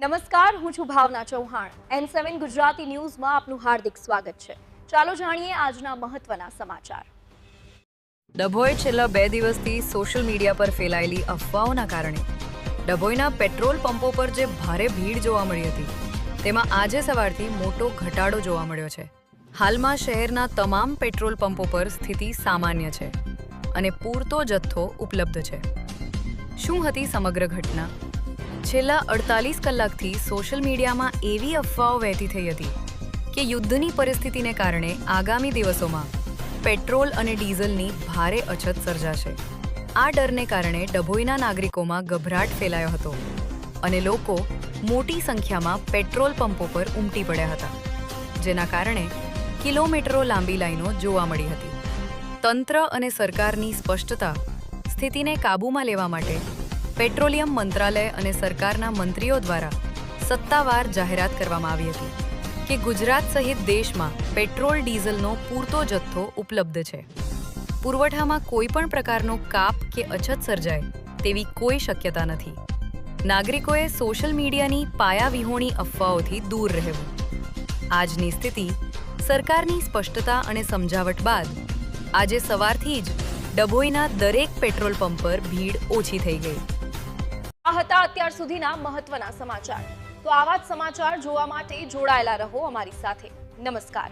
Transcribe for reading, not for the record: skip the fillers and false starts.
નમસ્કાર, હું છું ભાવના ચૌહાણ. N7 ગુજરાતી ન્યૂઝમાં આપનું હાર્દિક સ્વાગત છે. ચાલો જાણીએ આજના મહત્વના સમાચાર. ડભોઈ છેલ્લા 2 દિવસથી સોશિયલ મીડિયા પર ફેલાયેલી અફવાઓના કારણે ડભોઈના પેટ્રોલ પંપો પર જે ભારે ભીડ જોવા મળી હતી તેમાં આજે સવારથી મોટો ઘટાડો જોવા મળ્યો છે. હાલમાં શહેરના તમામ પેટ્રોલ પંપો પર સ્થિતિ સામાન્ય છે અને પૂરતો જથ્થો ઉપલબ્ધ છે. શું હતી સમગ્ર ઘટના? છેલ્લા 48 કલાકથી સોશિયલ મીડિયામાં એવી અફવાઓ વહેતી થઈ હતી કે યુદ્ધની પરિસ્થિતિને કારણે આગામી દિવસોમાં પેટ્રોલ અને ડીઝલની ભારે અછત સર્જાશે. આ ડરને કારણે ડભોઈના નાગરિકોમાં ગભરાટ ફેલાયો હતો અને લોકો મોટી સંખ્યામાં પેટ્રોલ પંપો પર ઉમટી પડ્યા હતા, જેના કારણે કિલોમીટરો લાંબી લાઈનો જોવા મળી હતી. તંત્ર અને સરકારની સ્પષ્ટતા સ્થિતિને કાબૂમાં લેવા માટે પેટ્રોલિયમ મંત્રાલય અને સરકારના મંત્રીઓ દ્વારા સત્તાવાર જાહેરાત કરવામાં આવી હતી કે ગુજરાત સહિત દેશમાં પેટ્રોલ ડીઝલનો પૂરતો જથ્થો ઉપલબ્ધ છે. પુરવઠામાં કોઈ પણ પ્રકારનો કાપ કે અછત સર્જાય તેવી કોઈ શક્યતા નથી. નાગરિકોએ સોશિયલ મીડિયાની પાયાવિહોણી અફવાઓથી દૂર રહેવું. આજની સ્થિતિ સરકારની સ્પષ્ટતા અને સમજાવટ બાદ આજે સવારથી જ ડભોઈના દરેક પેટ્રોલ પંપ પર ભીડ ઓછી થઈ ગઈ. આ હતા અત્યાર સુધીના મહત્વના સમાચાર. તો આવા જ સમાચાર જોવા માટે જોડાયેલા રહો અમારી સાથે. નમસ્કાર.